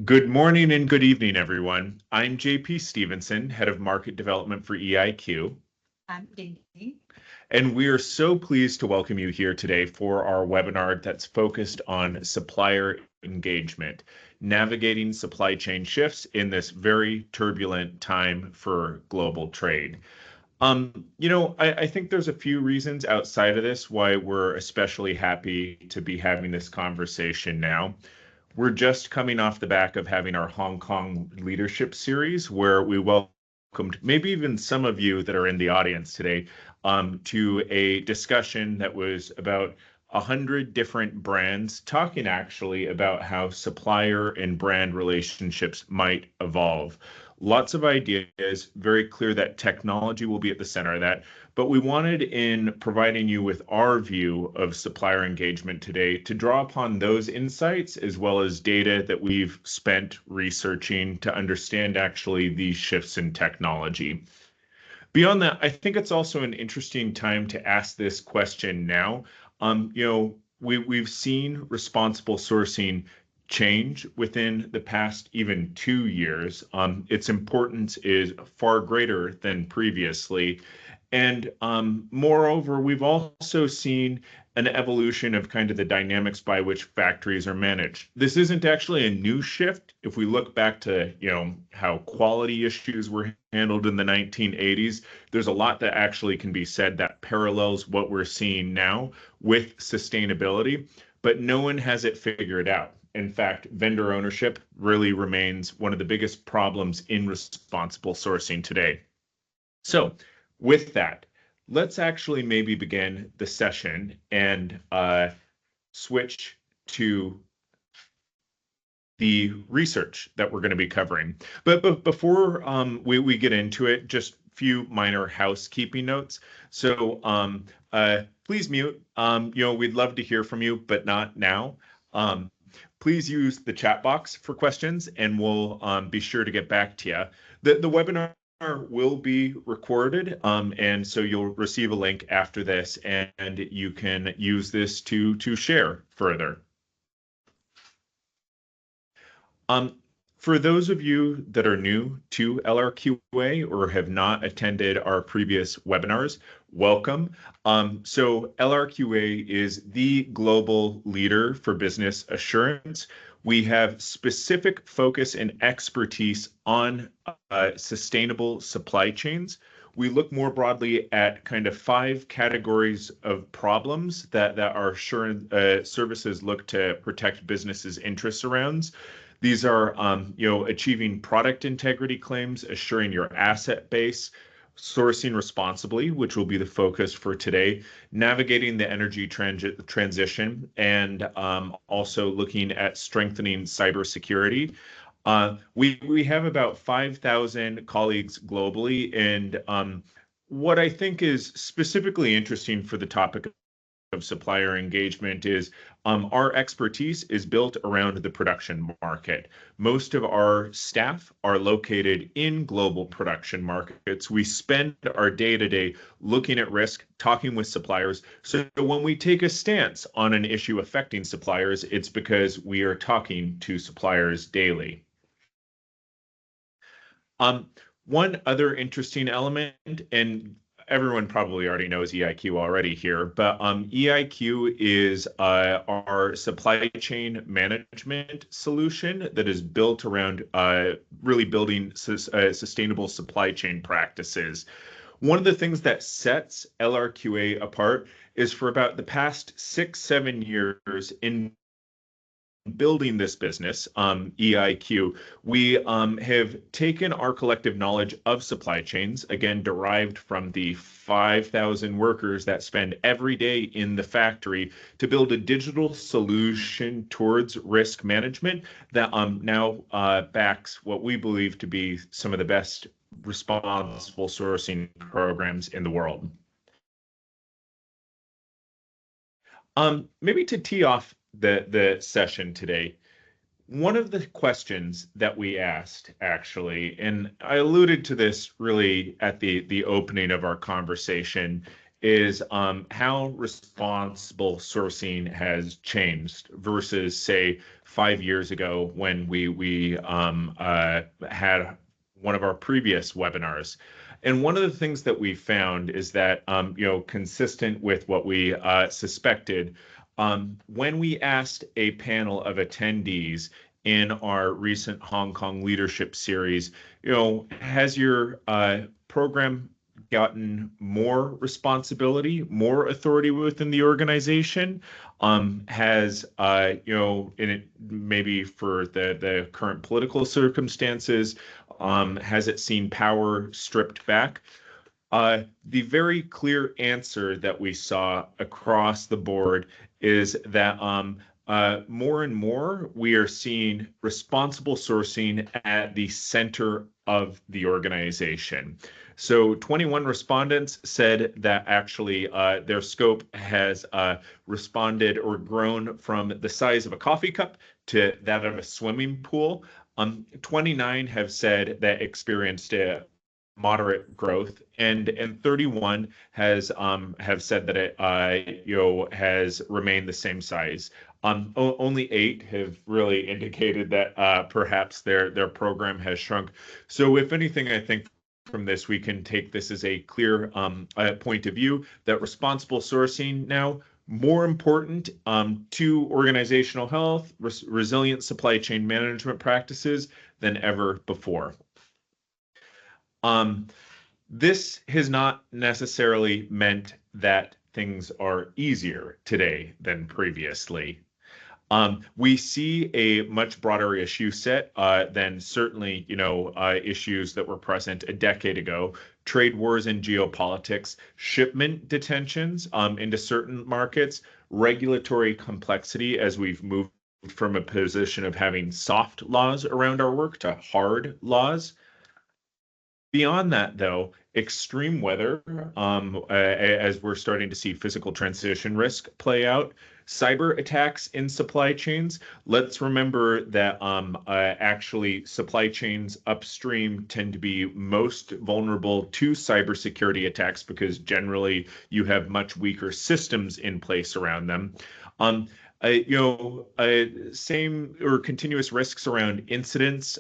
Good morning and good evening, everyone. I'm JP Stevenson, Head of Market Development for EiQ. I'm Ding. And we are so pleased to welcome you here today for our webinar that's focused on supplier engagement, navigating supply chain shifts in this very turbulent time for global trade. I think there's a few reasons outside of this why we're especially happy to be having this conversation now. We're just coming off the back of having our Hong Kong leadership series where we welcomed maybe even some of you that are in the audience today to a discussion that was about 100 different brands talking actually about how supplier and brand relationships might evolve. Lots of ideas, very clear that technology will be at the center of that. But we wanted, in providing you with our view of supplier engagement today, to draw upon those insights as well as data that we've spent researching to understand actually these shifts in technology. Beyond that, I think it's also an interesting time to ask this question now. We've seen responsible sourcing change within the past even 2 years. Its importance is far greater than previously. And moreover, we've also seen an evolution of kind of the dynamics by which factories are managed. This isn't actually a new shift. If we look back to, how quality issues were handled in the 1980s, there's a lot that actually can be said that parallels what we're seeing now with sustainability, but no one has it figured out. In fact, vendor ownership really remains one of the biggest problems in responsible sourcing today. So, with that, let's actually maybe begin the session and switch to the research that we're going to be covering. But before we get into it, just a few minor housekeeping notes. So please mute. We'd love to hear from you, but not now. Please use the chat box for questions, and we'll be sure to get back to you. The webinar will be recorded, and so you'll receive a link after this, and you can use this to share further. For those of you that are new to LRQA or have not attended our previous webinars, welcome. So LRQA is the global leader for business assurance. We have specific focus and expertise on sustainable supply chains. We look more broadly at kind of 5 categories of problems that our assurance services look to protect businesses' interests around. These are, achieving product integrity claims, assuring your asset base, sourcing responsibly, which will be the focus for today, navigating the energy transition, and also looking at strengthening cybersecurity. We have about 5,000 colleagues globally, and what I think is specifically interesting for the topic of supplier engagement is our expertise is built around the production market. Most of our staff are located in global production markets. We spend our day-to-day looking at risk, talking with suppliers. So when we take a stance on an issue affecting suppliers, it's because we are talking to suppliers daily. One other interesting element, and everyone probably already knows EiQ already here, but EiQ is our supply chain management solution that is built around really building sustainable supply chain practices. One of the things that sets LRQA apart is for about the past 6-7 years in building this business, EiQ, we have taken our collective knowledge of supply chains, again, derived from the 5,000 workers that spend every day in the factory, to build a digital solution towards risk management that now backs what we believe to be some of the best responsible sourcing programs in the world. Maybe to tee off the session today, one of the questions that we asked, actually, and I alluded to this really at the opening of our conversation, is how responsible sourcing has changed versus, say, 5 years ago when we had one of our previous webinars. And one of the things that we found is that, consistent with what we suspected, when we asked a panel of attendees in our recent Hong Kong leadership series, has your program gotten more responsibility, more authority within the organization? Has in it, maybe for the current political circumstances, has it seen power stripped back? The very clear answer that we saw across the board is that more and more we are seeing responsible sourcing at the center of the organization. So 21 respondents said that actually their scope has responded or grown from the size of a coffee cup to that of a swimming pool. 29 have said that experienced a moderate growth, and 31 have said that it has remained the same size. Only 8 have really indicated that perhaps their program has shrunk. So if anything, I think from this we can take this as a clear point of view that responsible sourcing now more important to organizational health, resilient supply chain management practices than ever before. This has not necessarily meant that things are easier today than previously. We see a much broader issue set than certainly, issues that were present a decade ago. Trade wars and geopolitics, shipment detentions into certain markets, regulatory complexity as we've moved from a position of having soft laws around our work to hard laws. Beyond that, though, extreme weather, as we're starting to see physical transition risk play out, cyber attacks in supply chains. Let's remember that actually supply chains upstream tend to be most vulnerable to cybersecurity attacks because generally you have much weaker systems in place around them. Same or continuous risks around incidents,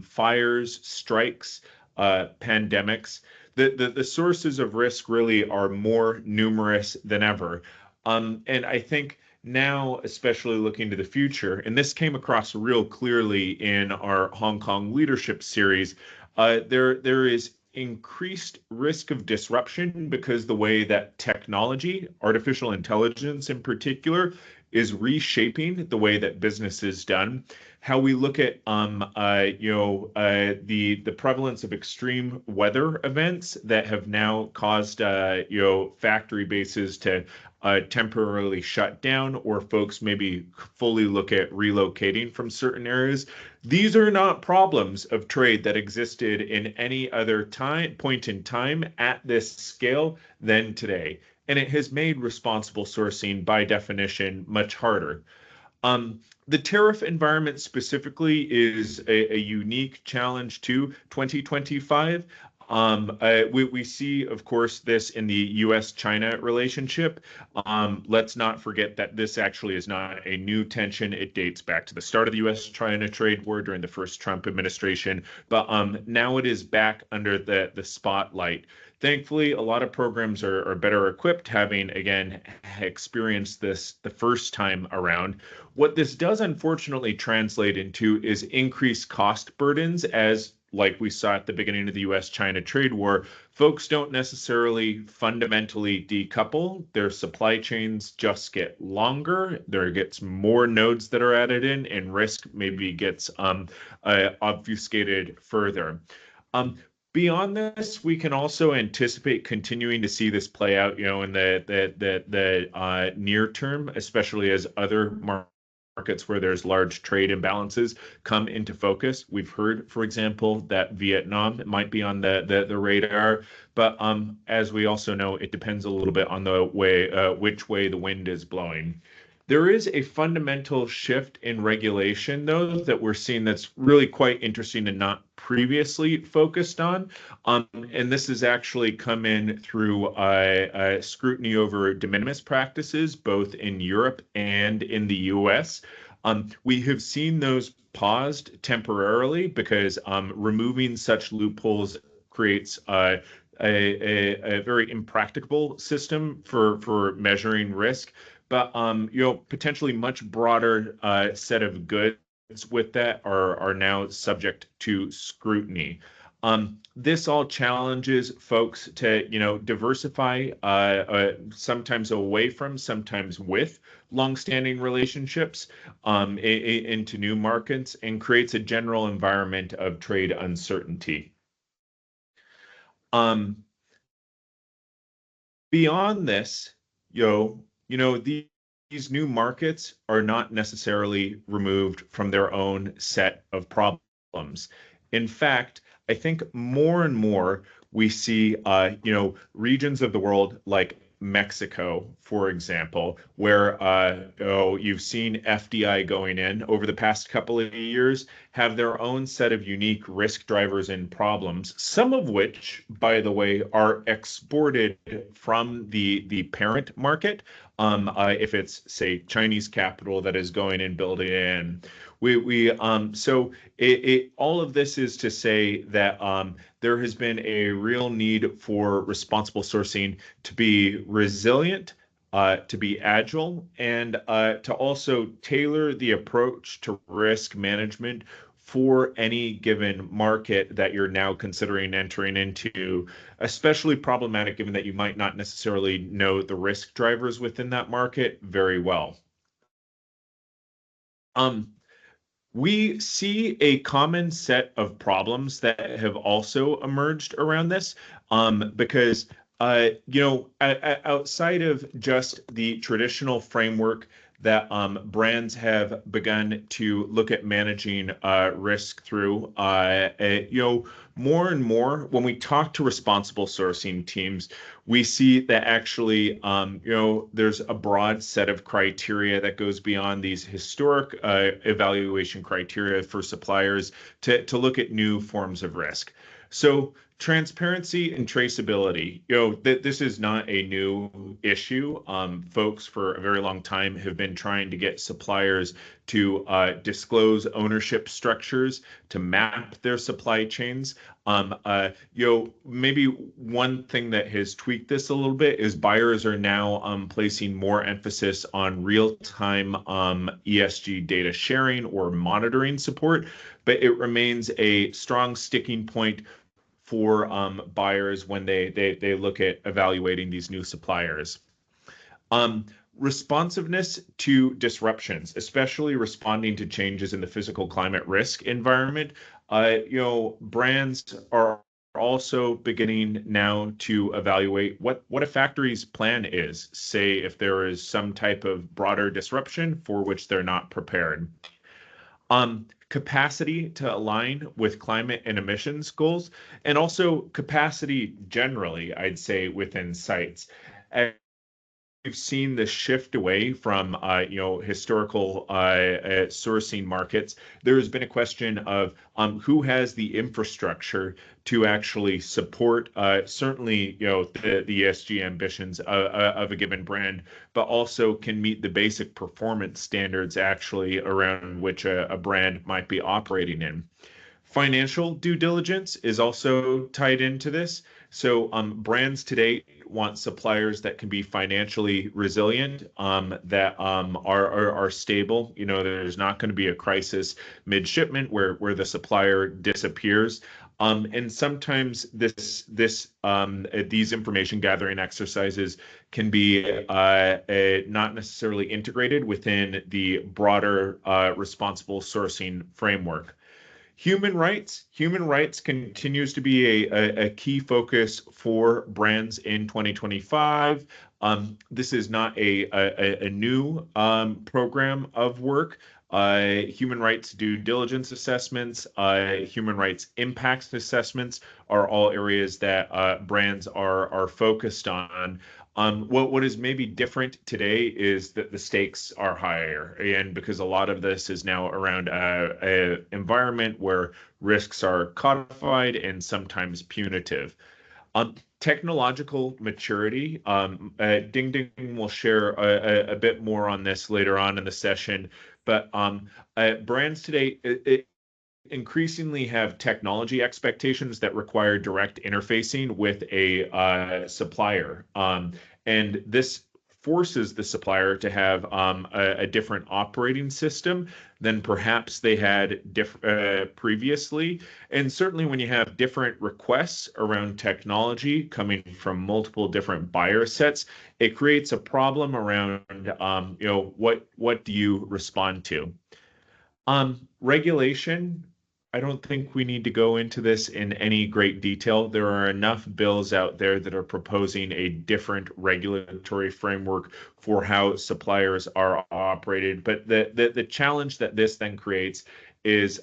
fires, strikes, pandemics. The sources of risk really are more numerous than ever. And I think now, especially looking to the future, and this came across real clearly in our Hong Kong leadership series, there is increased risk of disruption because the way that technology, artificial intelligence in particular, is reshaping the way that business is done. How we look at the prevalence of extreme weather events that have now caused factory bases to temporarily shut down, or folks maybe fully look at relocating from certain areas. These are not problems of trade that existed in any other point in time at this scale than today. And it has made responsible sourcing, by definition, much harder. The tariff environment specifically is a unique challenge to 2025. We see, of course, this in the U.S.-China relationship. Let's not forget that this actually is not a new tension. It dates back to the start of the U.S.-China trade war during the first Trump administration, but now it is back under the spotlight. Thankfully, a lot of programs are better equipped, having, again, experienced this the first time around. What this does unfortunately translate into is increased cost burdens as, like we saw at the beginning of the U.S.-China trade war, folks don't necessarily fundamentally decouple. Their supply chains just get longer. There gets more nodes that are added in, and risk maybe gets obfuscated further. Beyond this, we can also anticipate continuing to see this play out, in the near term, especially as other markets where there's large trade imbalances come into focus. We've heard, for example, that Vietnam might be on the radar, but as we also know, it depends a little bit on the way which way the wind is blowing. There is a fundamental shift in regulation, though, that we're seeing that's really quite interesting and not previously focused on. And this has actually come in through scrutiny over de minimis practices, both in Europe and in the US. We have seen those paused temporarily because removing such loopholes creates a very impracticable system for measuring risk, but potentially much broader set of goods with that are now subject to scrutiny. This all challenges folks to diversify sometimes away from, sometimes with longstanding relationships into new markets, and creates a general environment of trade uncertainty. Beyond this, these new markets are not necessarily removed from their own set of problems. In fact, I think more and more we see, regions of the world like Mexico, for example, where you've seen FDI going in over the past couple of years, have their own set of unique risk drivers and problems, some of which, by the way, are exported from the parent market. If it's, say, Chinese capital that is going and building in. So all of this is to say that there has been a real need for responsible sourcing to be resilient, to be agile, and to also tailor the approach to risk management for any given market that you're now considering entering into, especially problematic given that you might not necessarily know the risk drivers within that market very well. We see a common set of problems that have also emerged around this, because outside of just the traditional framework that brands have begun to look at managing risk through, more and more when we talk to responsible sourcing teams, we see that actually, there's a broad set of criteria that goes beyond these historic evaluation criteria for suppliers to look at new forms of risk. So transparency and traceability, this is not a new issue. Folks for a very long time have been trying to get suppliers to disclose ownership structures, to map their supply chains. Maybe one thing that has tweaked this a little bit is buyers are now placing more emphasis on real-time ESG data sharing or monitoring support, but it remains a strong sticking point for buyers when they look at evaluating these new suppliers. Responsiveness to disruptions, especially responding to changes in the physical climate risk environment. Brands are also beginning now to evaluate what a factory's plan is, say if there is some type of broader disruption for which they're not prepared. Capacity to align with climate and emissions goals, and also capacity generally, I'd say, within sites. We've seen the shift away from historical sourcing markets. There has been a question of who has the infrastructure to actually support certainly the ESG ambitions of a given brand, but also can meet the basic performance standards actually around which a brand might be operating in. Financial due diligence is also tied into this. So brands today want suppliers that can be financially resilient, that are stable. There's not going to be a crisis mid-shipment where the supplier disappears. And sometimes these information gathering exercises can be not necessarily integrated within the broader responsible sourcing framework. Human rights continues to be a key focus for brands in 2025. This is not a new program of work. Human rights due diligence assessments, human rights impacts assessments are all areas that brands are focused on. What is maybe different today is that the stakes are higher, and because a lot of this is now around a environment where risks are codified and sometimes punitive. Technological maturity. Ding Ding will share a bit more on this later on in the session, but brands today increasingly have technology expectations that require direct interfacing with a supplier. And this forces the supplier to have a different operating system than perhaps they had previously. And certainly when you have different requests around technology coming from multiple different buyer sets, it creates a problem around, what do you respond to? Regulation, I don't think we need to go into this in any great detail. There are enough bills out there that are proposing a different regulatory framework for how suppliers are operated. But the challenge that this then creates is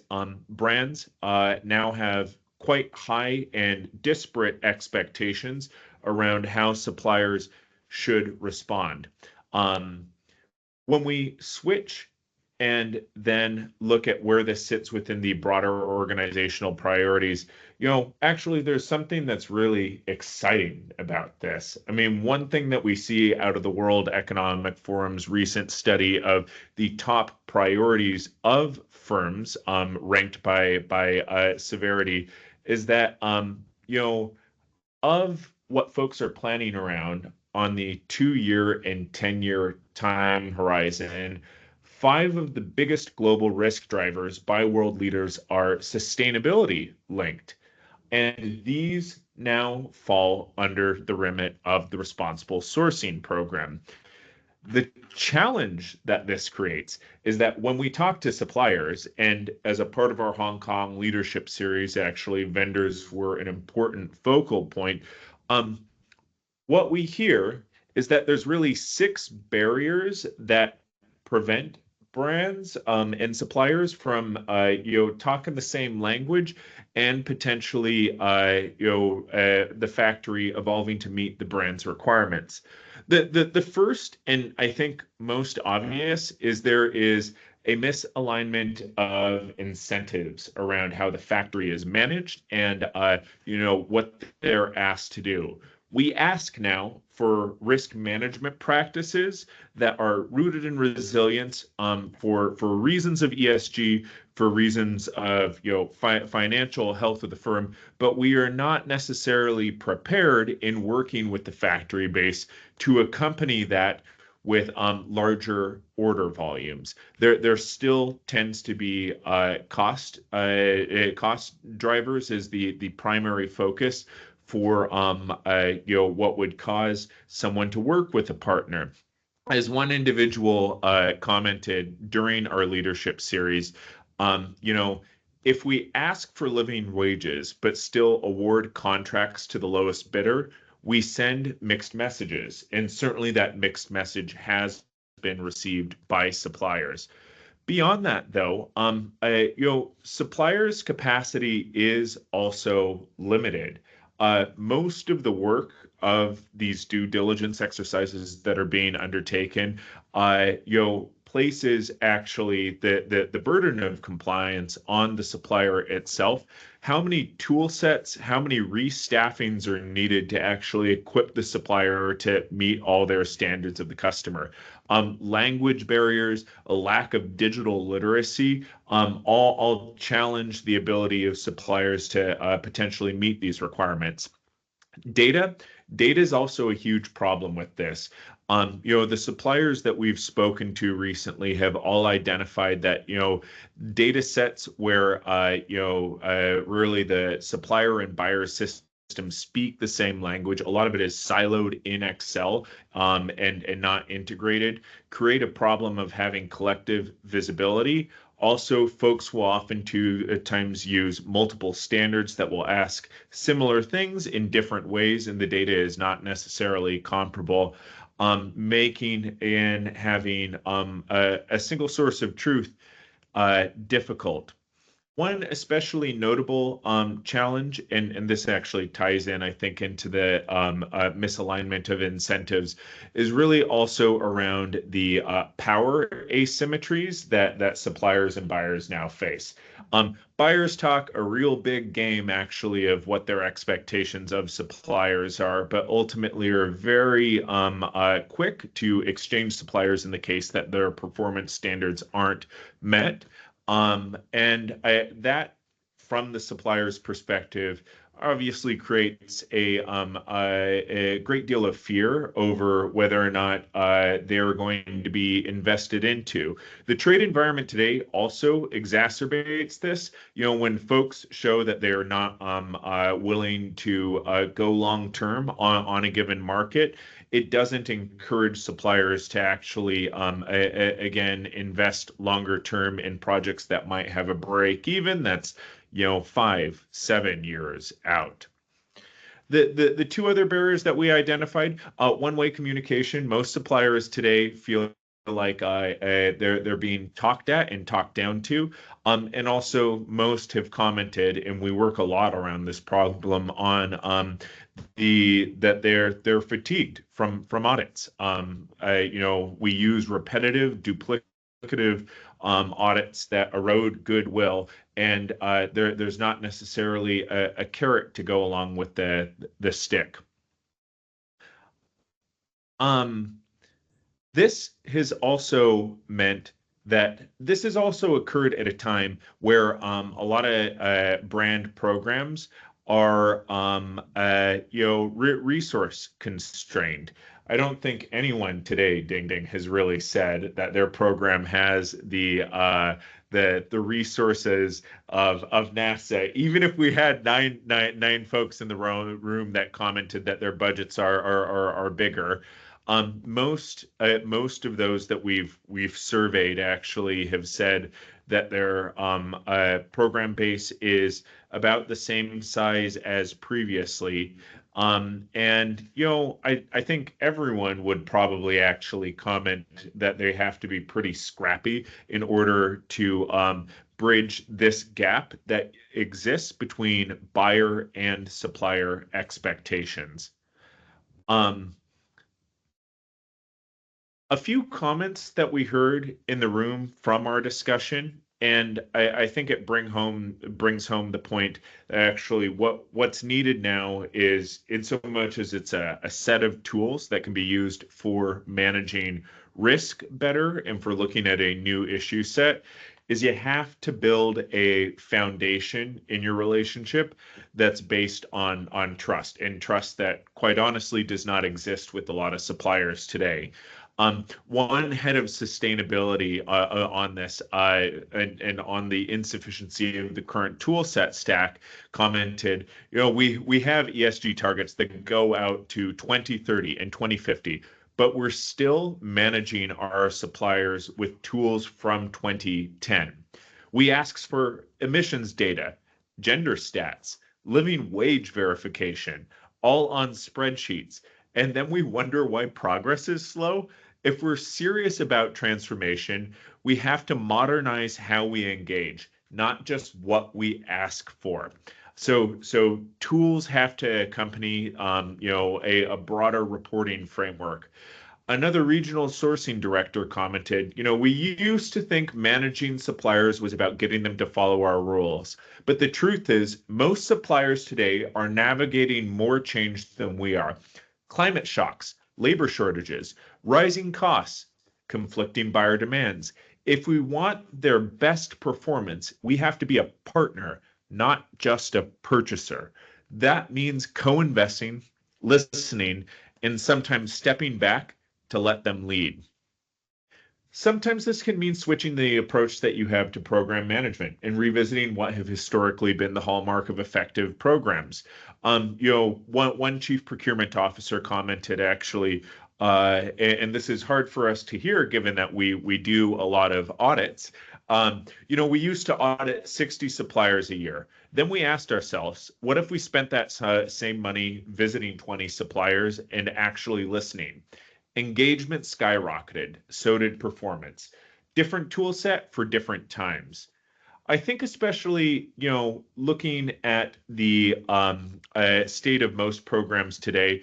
brands now have quite high and disparate expectations around how suppliers should respond. When we switch and then look at where this sits within the broader organizational priorities, actually there's something that's really exciting about this. I mean, one thing that we see out of the World Economic Forum's recent study of the top priorities of firms ranked by severity is that, of what folks are planning around on the 2-year and 10-year time horizon, 5 of the biggest global risk drivers by world leaders are sustainability linked. And these now fall under the remit of the responsible sourcing program. The challenge that this creates is that when we talk to suppliers, and as a part of our Hong Kong leadership series, actually, vendors were an important focal point. What we hear is that there's really 6 barriers that prevent brands and suppliers from talking the same language and potentially the factory evolving to meet the brand's requirements. The first and I think most obvious is there is a misalignment of incentives around how the factory is managed and what they're asked to do. We ask now for risk management practices that are rooted in resilience for reasons of ESG, for reasons of financial health of the firm, but we are not necessarily prepared in working with the factory base to accompany that with larger order volumes. There still tends to be cost drivers is the primary focus for what would cause someone to work with a partner. As one individual commented during our leadership series, if we ask for living wages but still award contracts to the lowest bidder, we send mixed messages, and certainly that mixed message has been received by suppliers. Beyond that, though, suppliers' capacity is also limited. Most of the work of these due diligence exercises that are being undertaken, places actually the burden of compliance on the supplier itself. How many tool sets, how many restaffings are needed to actually equip the supplier to meet all their standards of the customer? Language barriers, a lack of digital literacy, all challenge the ability of suppliers to potentially meet these requirements. Data is also a huge problem with this. The suppliers that we've spoken to recently have all identified that, data sets where, really the supplier and buyer systems speak the same language. A lot of it is siloed in Excel and not integrated, create a problem of having collective visibility. Also, folks will often at times use multiple standards that will ask similar things in different ways, and the data is not necessarily comparable, making and having a single source of truth difficult. One especially notable challenge, and this actually ties in, I think, into the misalignment of incentives, is really also around the power asymmetries that suppliers and buyers now face. Buyers talk a real big game, actually, of what their expectations of suppliers are, but ultimately are very quick to exchange suppliers in the case that their performance standards aren't met. That, from the supplier's perspective, obviously creates a great deal of fear over whether or not they're going to be invested into. The trade environment today also exacerbates this. You know, when folks show that they're not willing to go long term on a given market, it doesn't encourage suppliers to actually, again, invest longer term in projects that might have a break even that's, 5-7 years out. The two other barriers that we identified, one-way communication. Most suppliers today feel like they're being talked at and talked down to, and also most have commented, and we work a lot around this problem on that they're fatigued from audits. We use repetitive, duplicative audits that erode goodwill, and there's not necessarily a carrot to go along with the stick. This has also meant that this has also occurred at a time where a lot of brand programs are resource constrained. I don't think anyone today, Ding, has really said that their program has the resources of NASA. Even if we had nine folks in the room that commented that their budgets are bigger. Most of those that we've surveyed actually have said that their program base is about the same size as previously. I think everyone would probably actually comment that they have to be pretty scrappy in order to bridge this gap that exists between buyer and supplier expectations. A few comments that we heard in the room from our discussion, and I think it brings home the point that actually what's needed now is, in so much as it's a set of tools that can be used for managing risk better and for looking at a new issue set, is you have to build a foundation in your relationship that's based on trust, and trust that quite honestly does not exist with a lot of suppliers today. One head of sustainability on this and on the insufficiency of the current tool set stack commented, we have ESG targets that go out to 2030 and 2050, but we're still managing our suppliers with tools from 2010. We ask for emissions data, gender stats, living wage verification, all on spreadsheets. And then we wonder why progress is slow. If we're serious about transformation, we have to modernize how we engage, not just what we ask for. So tools have to accompany, a broader reporting framework. Another regional sourcing director commented, we used to think managing suppliers was about getting them to follow our rules. But the truth is, most suppliers today are navigating more change than we are. Climate shocks, labor shortages, rising costs, conflicting buyer demands. If we want their best performance, we have to be a partner, not just a purchaser. That means co-investing, listening, and sometimes stepping back to let them lead. Sometimes this can mean switching the approach that you have to program management and revisiting what have historically been the hallmark of effective programs. One chief procurement officer commented actually, and this is hard for us to hear given that we do a lot of audits. We used to audit 60 suppliers a year. Then we asked ourselves, what if we spent that same money visiting 20 suppliers and actually listening? Engagement skyrocketed, so did performance. Different tool set for different times. I think especially, looking at the state of most programs today,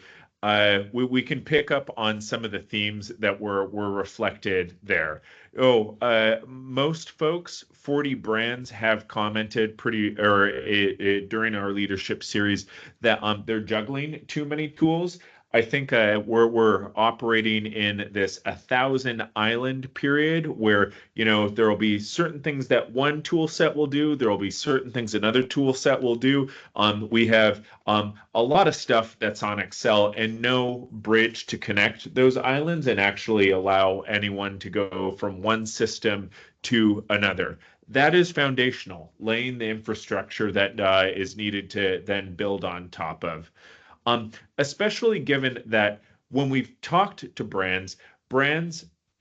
we can pick up on some of the themes that were reflected there. Most folks, 40 brands, have commented during our leadership series that they're juggling too many tools. I think we're operating in this 1,000 island period where there will be certain things that one tool set will do. There will be certain things another tool set will do. We have a lot of stuff that's on Excel and no bridge to connect those islands and actually allow anyone to go from one system to another. That is foundational, laying the infrastructure that is needed to then build on top of. Especially given that when we've talked to brands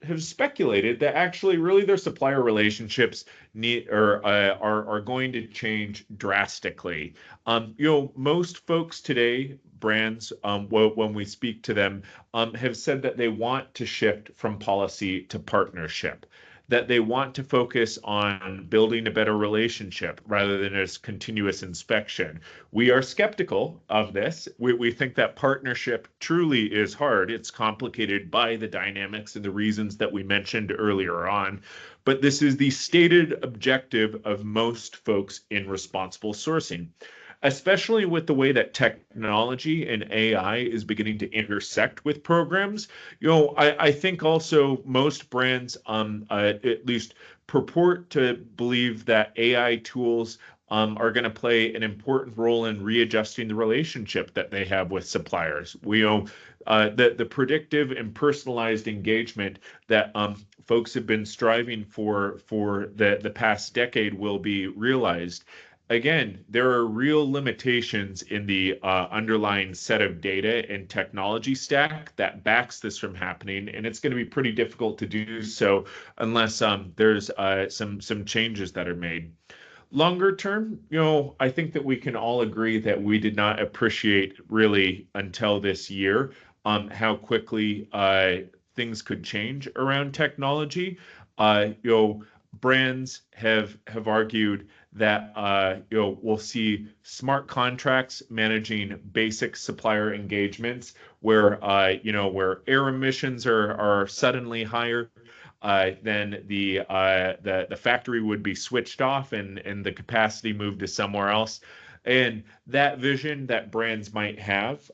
have speculated that actually really their supplier relationships are going to change drastically. Most folks today, brands, when we speak to them, have said that they want to shift from policy to partnership, that they want to focus on building a better relationship rather than just continuous inspection. We are skeptical of this. We think that partnership truly is hard. It's complicated by the dynamics and the reasons that we mentioned earlier on. But this is the stated objective of most folks in responsible sourcing, especially with the way that technology and AI is beginning to intersect with programs. I think also most brands, at least purport to believe that AI tools are going to play an important role in readjusting the relationship that they have with suppliers. The predictive and personalized engagement that folks have been striving for the past decade will be realized. Again, there are real limitations in the underlying set of data and technology stack that backs this from happening, and it's going to be pretty difficult to do so unless there's some changes that are made. Longer term, I think that we can all agree that we did not appreciate really until this year how quickly things could change around technology. Brands have argued that we'll see smart contracts managing basic supplier engagements where where air emissions are suddenly higher, then the factory would be switched off and the capacity moved to somewhere else. And that vision that brands might have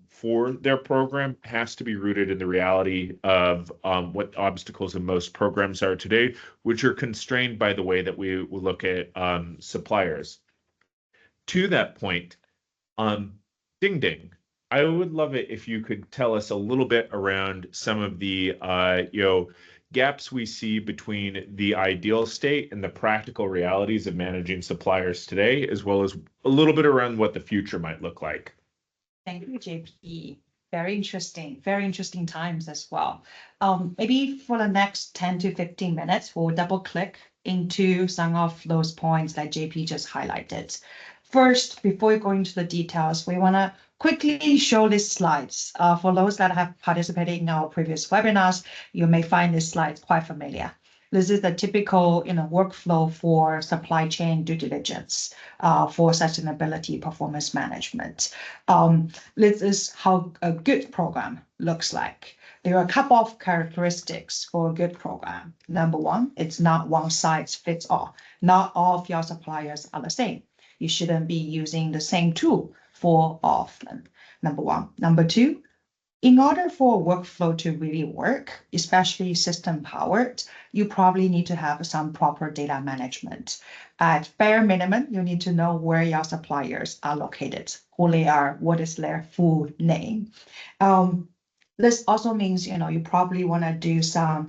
for their program has to be rooted in the reality of what obstacles in most programs are today, which are constrained by the way that we look at suppliers. To that point, Ding Ding, I would love it if you could tell us a little bit around some of the gaps we see between the ideal state and the practical realities of managing suppliers today, as well as a little bit around what the future might look like. Thank you, JP. Very interesting times as well. Maybe for the next 10 to 15 minutes, we'll double click into some of those points that JP just highlighted. First, before we go into the details, we want to quickly show these slides. For those that have participated in our previous webinars, you may find these slides quite familiar. This is the typical workflow for supply chain due diligence for sustainability performance management. This is how a good program looks like. There are a couple of characteristics for a good program. Number one, it's not one size fits all. Not all of your suppliers are the same. You shouldn't be using the same tool for all of them, number one. Number two, in order for a workflow to really work, especially system powered, you probably need to have some proper data management. At bare minimum, you need to know where your suppliers are located, who they are, what is their full name. This also means, you probably want to do some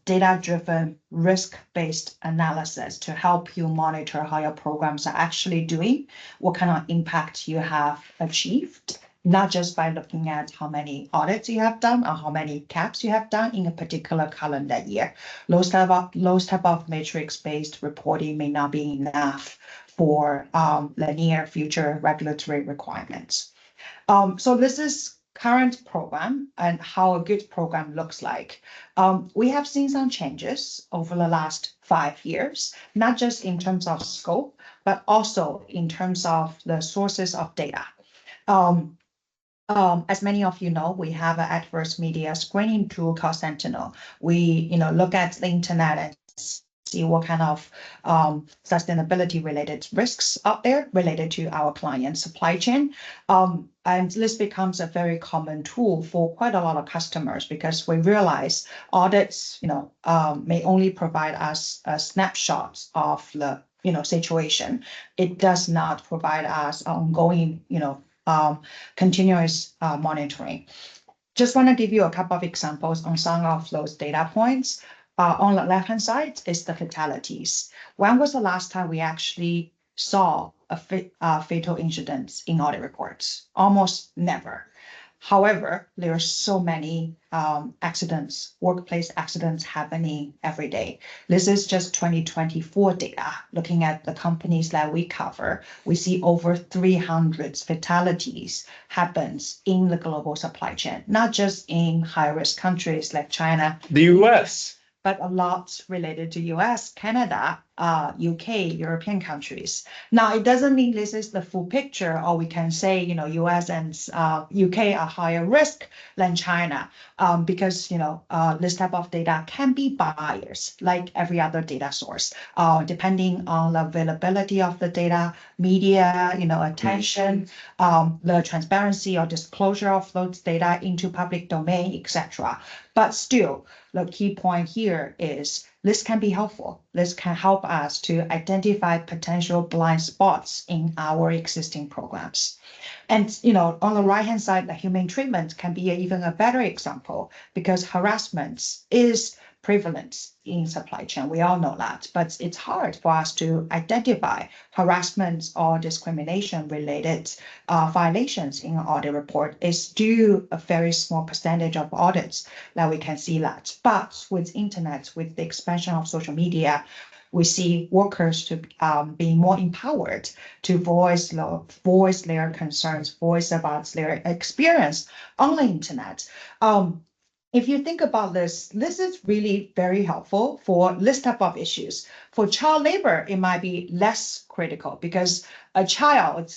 data-driven, risk-based analysis to help you monitor how your programs are actually doing, what kind of impact you have achieved, not just by looking at how many audits you have done or how many caps you have done in a particular calendar year. Those type of matrix-based reporting may not be enough for the near future regulatory requirements. So this is current program and how a good program looks like. We have seen some changes over the last 5 years, not just in terms of scope, but also in terms of the sources of data. As many of you know, we have an adverse media screening tool called Sentinel. We, look at the internet and see what kind of sustainability related risks out there related to our client supply chain. And this becomes a very common tool for quite a lot of customers because we realize audits, may only provide us a snapshot of the, situation. It does not provide us ongoing, continuous monitoring. Just want to give you a couple of examples on some of those data points. On the left-hand side is the fatalities. When was the last time we actually saw a fatal incident in audit reports? Almost never. However, there are so many accidents, workplace accidents happening every day. This is just 2024 data. Looking at the companies that we cover, we see over 300 fatalities happens in the global supply chain, not just in high-risk countries like China, the US, but a lot related to US, Canada, UK, European countries. Now, it doesn't mean this is the full picture, or we can say, US and UK are higher risk than China, because, this type of data can be biased, like every other data source, depending on the availability of the data, media, attention, the transparency or disclosure of those data into public domain, etc. But still, the key point here is this can be helpful. This can help us to identify potential blind spots in our existing programs. And, on the right-hand side, the human treatment can be even a better example because harassment is prevalent in supply chain. We all know that, but it's hard for us to identify harassment or discrimination related violations in an audit report. It's still a very small percentage of audits that we can see that. But with internet, with the expansion of social media, we see workers to be more empowered to voice their concerns, voice about their experience on the internet. If you think about this, this is really very helpful for this type of issues. For child labor, it might be less critical because a child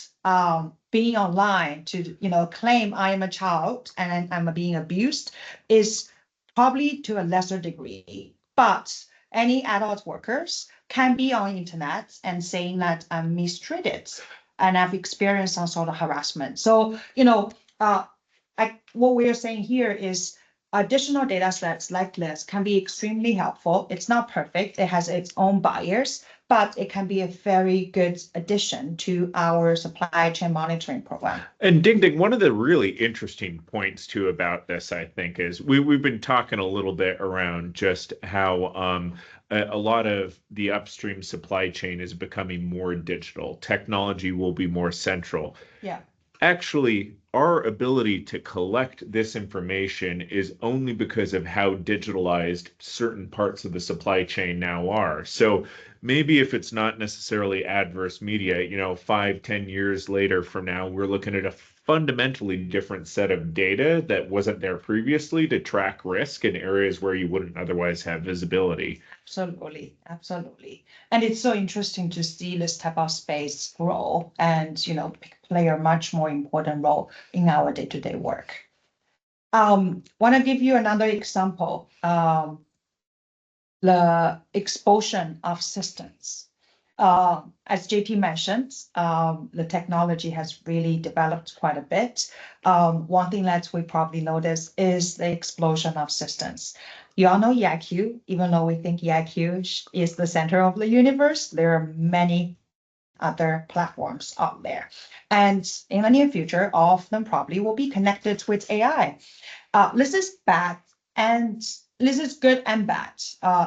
being online to claim I am a child and I'm being abused is probably to a lesser degree. But any adult workers can be on internet and saying that I'm mistreated and I've experienced some sort of harassment. So, what we're saying here is additional data sets like this can be extremely helpful. It's not perfect. It has its own bias, but it can be a very good addition to our supply chain monitoring program. And Ding, one of the really interesting points too about this, I think, is we've been talking a little bit around just how a lot of the upstream supply chain is becoming more digital. Technology will be more central. Yeah. Actually, our ability to collect this information is only because of how digitalized certain parts of the supply chain now are. So maybe if it's not necessarily adverse media, 5-10 years later from now, we're looking at a fundamentally different set of data that wasn't there previously to track risk in areas where you wouldn't otherwise have visibility. Absolutely. And it's so interesting to see this type of space grow and, play a much more important role in our day-to-day work. Want to give you another example, the explosion of systems. As JP mentioned, the technology has really developed quite a bit. One thing that we probably notice is the explosion of systems. You all know EiQ, even though we think EiQ is the center of the universe, there are many other platforms out there. And in the near future, all of them probably will be connected with AI. This is bad and this is good and bad.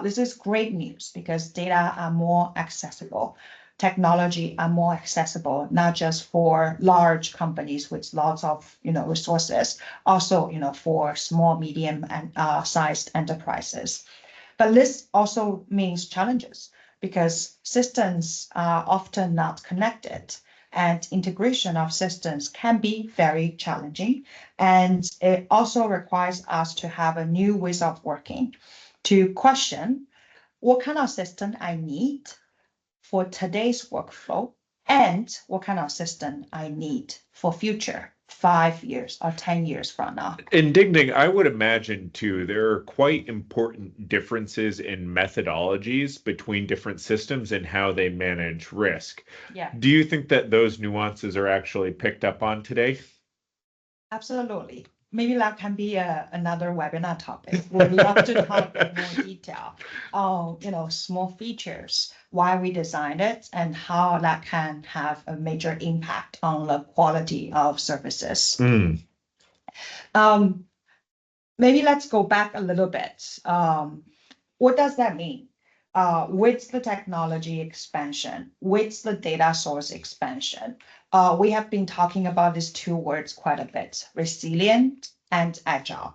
This is great news because data are more accessible. Technology are more accessible, not just for large companies with lots of resources, also for small, medium, and sized enterprises. But this also means challenges because systems are often not connected. and integration of systems can be very challenging. And it also requires us to have a new ways of working, to question what kind of system I need for today's workflow and what kind of system I need for future 5 years or 10 years from now. And Ding, I would imagine too, there are quite important differences in methodologies between different systems and how they manage risk. Yeah. Do you think that those nuances are actually picked up on today? Absolutely. Maybe that can be another webinar topic. We'd love to talk in more detail on, small features, why we designed it, and how that can have a major impact on the quality of services. Maybe let's go back a little bit. What does that mean? With the technology expansion, with the data source expansion, we have been talking about these two words quite a bit, resilient and agile.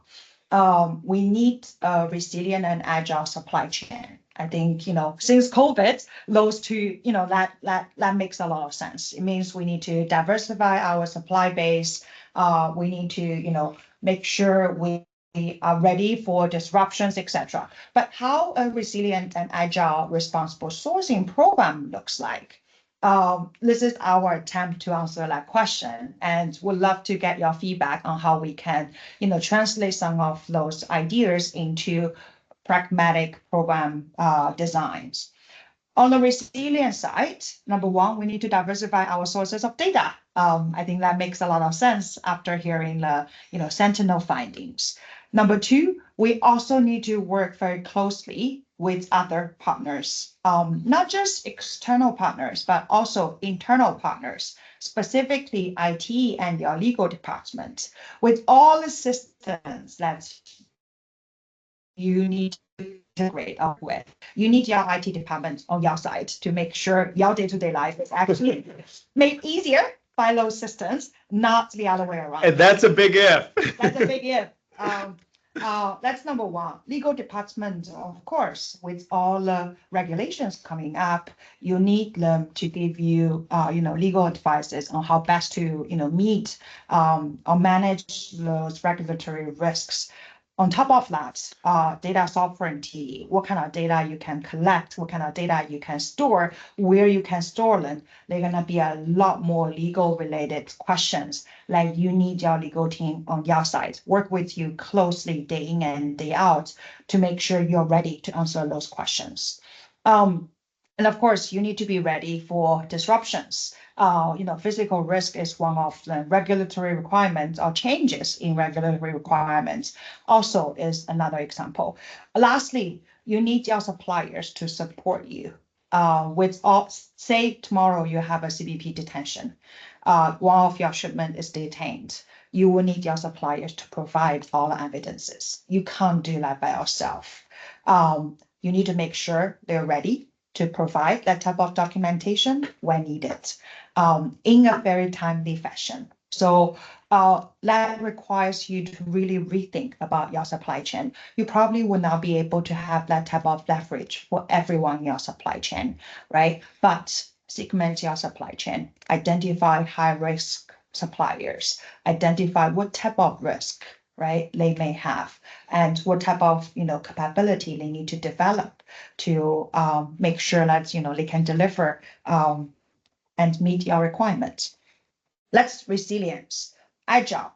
We need a resilient and agile supply chain. I think, since COVID, those two, that makes a lot of sense. It means we need to diversify our supply base. We need to, make sure we are ready for disruptions, etc. But how a resilient and agile responsible sourcing program looks like, this is our attempt to answer that question, and would love to get your feedback on how we can, translate some of those ideas into pragmatic program designs. On the resilience side, number one, we need to diversify our sources of data. I think that makes a lot of sense after hearing the, Sentinel findings. Number two, we also need to work very closely with other partners, not just external partners, but also internal partners, specifically IT and your legal department, with all the systems that you need to integrate up with. You need your IT department on your side to make sure your day-to-day life is actually made easier by those systems, not the other way around. And that's a big if. That's a big if. That's number one. Legal department, of course, with all the regulations coming up, you need them to give you, legal advices on how best to, meet or manage those regulatory risks. On top of that, data sovereignty, what kind of data you can collect, what kind of data you can store, where you can store them. They're going to be a lot more legal related questions. Like you need your legal team on your side, work with you closely day in and day out to make sure you're ready to answer those questions. And of course, you need to be ready for disruptions. Physical risk is one of the regulatory requirements or changes in regulatory requirements also is another example. Lastly, you need your suppliers to support you. With all, say tomorrow you have a CBP detention, one of your shipment is detained. You will need your suppliers to provide all the evidences. You can't do that by yourself. You need to make sure they're ready to provide that type of documentation when needed, in a very timely fashion. So that requires you to really rethink about your supply chain. You probably will not be able to have that type of leverage for everyone in your supply chain, right? But segment your supply chain, identify high risk suppliers, identify what type of risk, right, they may have, and what type of capability they need to develop to make sure that they can deliver and meet your requirements. That's resilience. Agile.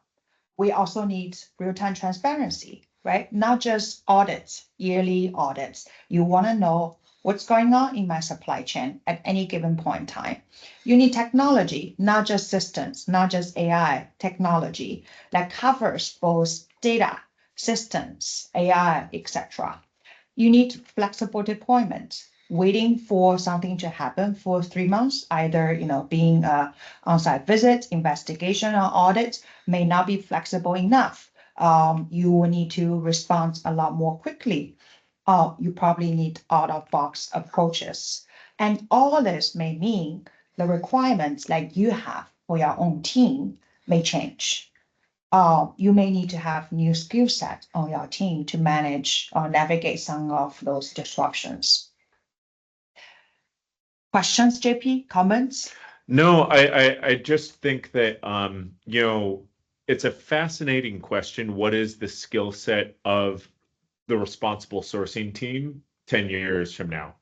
We also need real-time transparency, right? Not just audits, yearly audits. You want to know what's going on in my supply chain at any given point in time. You need technology, not just systems, not just AI technology that covers both data, systems, AI, etc. You need flexible deployment. Waiting for something to happen for 3 months, either being an on-site visit, investigation, or audit, may not be flexible enough. You will need to respond a lot more quickly. You probably need out-of-box approaches. And all of this may mean the requirements that you have for your own team may change. You may need to have new skill set on your team to manage or navigate some of those disruptions. Questions, JP? Comments? No, I just think that you know, it's a fascinating question. What is the skill set of the responsible sourcing team 10 years from now?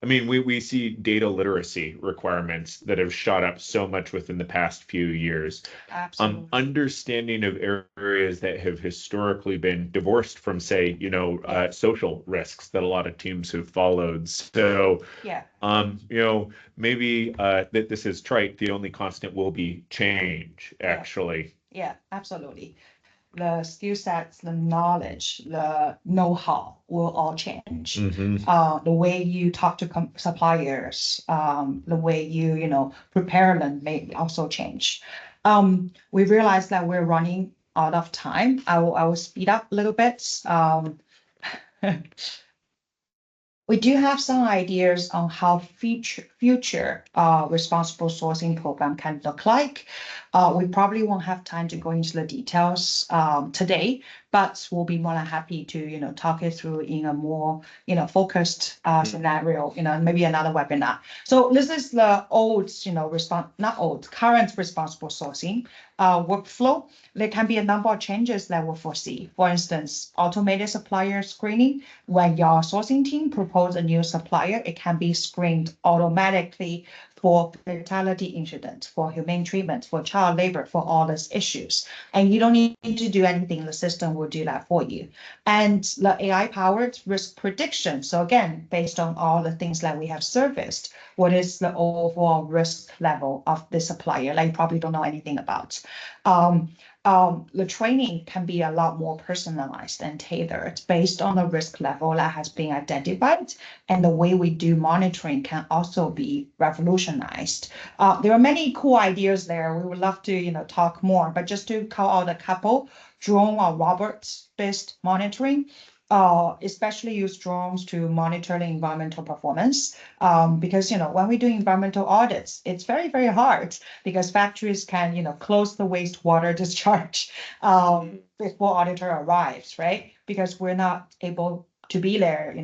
I mean, we see data literacy requirements that have shot up so much within the past few years. Absolutely. Understanding of areas that have historically been divorced from, say, Yeah. social risks that a lot of teams have followed. So, Yeah. maybe that this is trite. The only constant will be change, Yeah. actually. Yeah. Absolutely. The skill sets, the knowledge, the know-how will all change. Hmm. The way you talk to suppliers, the way you prepare them may also change. We realize that we're running out of time. I will speed up a little bit. We do have some ideas on how future responsible sourcing program can look like. We probably won't have time to go into the details today, but we'll be more than happy to talk it through in a more focused scenario, maybe another webinar. So this is the old, current responsible sourcing workflow. There can be a number of changes that we'll foresee. For instance, automated supplier screening. When your sourcing team propose a new supplier, it can be screened automatically for fatality incident, for humane treatment, for child labor, for all these issues. And you don't need to do anything. The system will do that for you. And the AI-powered risk prediction. So again, based on all the things that we have serviced, what is the overall risk level of the supplier that you probably don't know anything about? The training can be a lot more personalized and tailored based on the risk level that has been identified, and the way we do monitoring can also be revolutionized. There are many cool ideas there. We would love to talk more, but just to call out a couple: drone or robot-based monitoring. Especially use drones to monitor the environmental performance. Because when we do environmental audits, it's very, very hard because factories can close the wastewater discharge before auditor arrives, right? Because we're not able to be there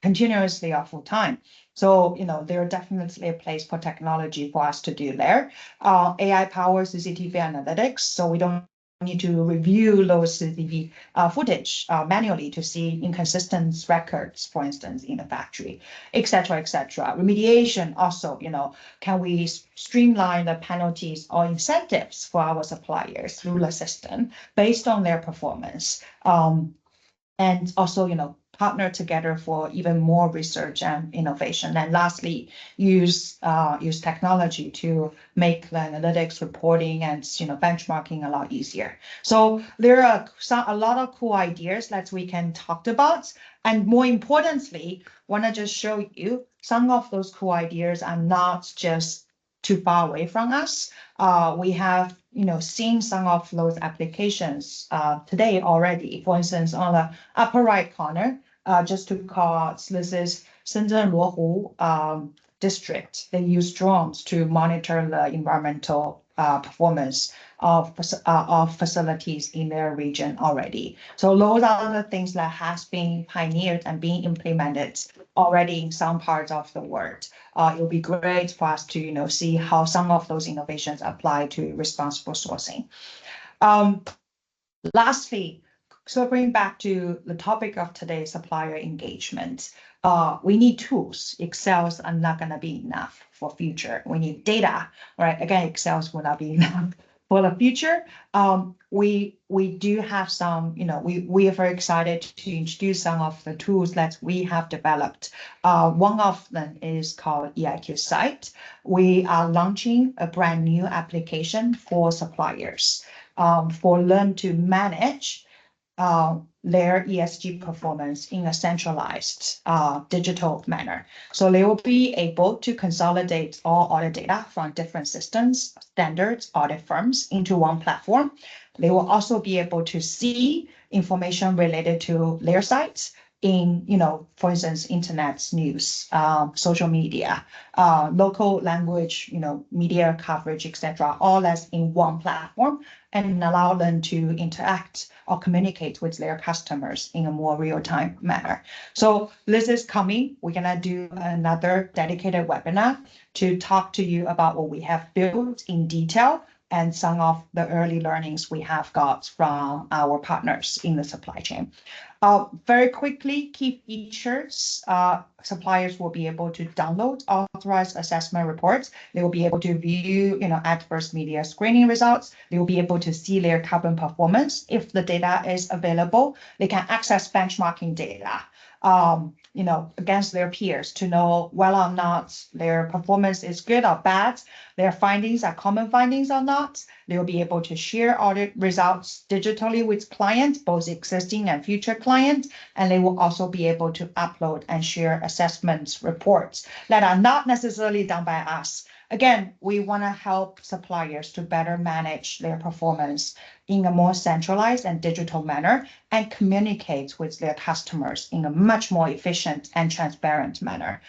continuously or full time. So there are definitely a place for technology for us to do there. AI powers CCTV analytics, so we don't need to review those CCTV footage manually to see inconsistent records, for instance, in the factory, et cetera, et cetera. Remediation also, can we streamline the penalties or incentives for our suppliers through the system based on their performance? And also, partner together for even more research and innovation. And lastly, use technology to make the analytics reporting and benchmarking a lot easier. So there are a lot of cool ideas that we can talk about. And more importantly, want to just show you some of those cool ideas are not just too far away from us. We have seen some of those applications today already. For instance, on the upper right corner, just to call out, this is Shenzhen Luohu district. They use drones to monitor the environmental performance of facilities in their region already. So those are the things that has been pioneered and being implemented already in some parts of the world. It will be great for us to see how some of those innovations apply to responsible sourcing. Lastly, circling back to the topic of today's supplier engagement, we need tools. Excels are not going to be enough for future. We need data, right? Again, Excels will not be enough for the future. We do have some, we are very excited to introduce some of the tools that we have developed. One of them is called EiQ Site. We are launching a brand new application for suppliers for them to manage their ESG performance in a centralized digital manner. So they will be able to consolidate all audit data from different systems, standards, audit firms into one platform. They will also be able to see information related to their sites in, for instance, internet news, social media, local language, media coverage, etc., all as in one platform, and allow them to interact or communicate with their customers in a more real-time manner. So this is coming. We're gonna do another dedicated webinar to talk to you about what we have built in detail and some of the early learnings we have got from our partners in the supply chain. Very quickly, key features, suppliers will be able to download authorized assessment reports. They will be able to view, adverse media screening results. They will be able to see their carbon performance if the data is available. They can access benchmarking data, against their peers to know whether or not their performance is good or bad, their findings are common findings or not. They will be able to share audit results digitally with clients, both existing and future clients, and they will also be able to upload and share assessments reports that are not necessarily done by us. Again, we want to help suppliers to better manage their performance in a more centralized and digital manner and communicate with their customers in a much more efficient and transparent manner.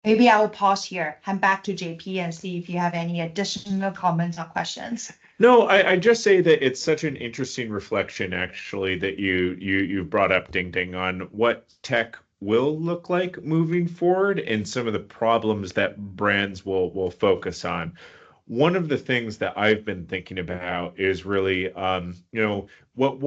Maybe I will pause here, hand back to JP and see if you have any additional comments or questions. No, I just say that it's such an interesting reflection, actually, that you brought up, Ding, on what tech will look like moving forward and some of the problems that brands will focus on. One of the things that I've been thinking about is really, what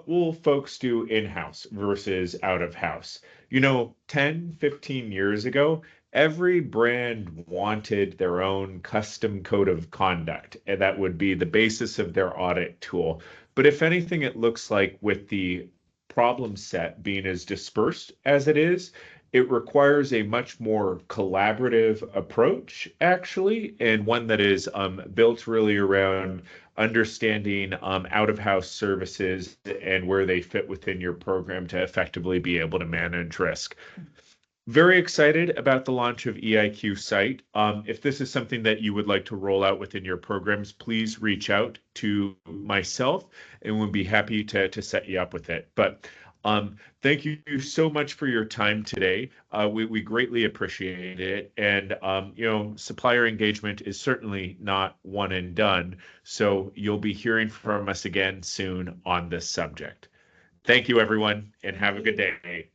will folks do in-house versus out of house? 10, 15 years ago, every brand wanted their own custom code of conduct, and that would be the basis of their audit tool. But if anything, it looks like with the problem set being as dispersed as it is, it requires a much more collaborative approach, actually, and one that is built really around understanding out-of-house services and where they fit within your program to effectively be able to manage risk. Very excited about the launch of EiQ Site. If this is something that you would like to roll out within your programs, please reach out to myself and we'll be happy to set you up with it. But thank you so much for your time today. We greatly appreciate it. And, supplier engagement is certainly not one and done. So you'll be hearing from us again soon on this subject. Thank you, everyone, and have a good day.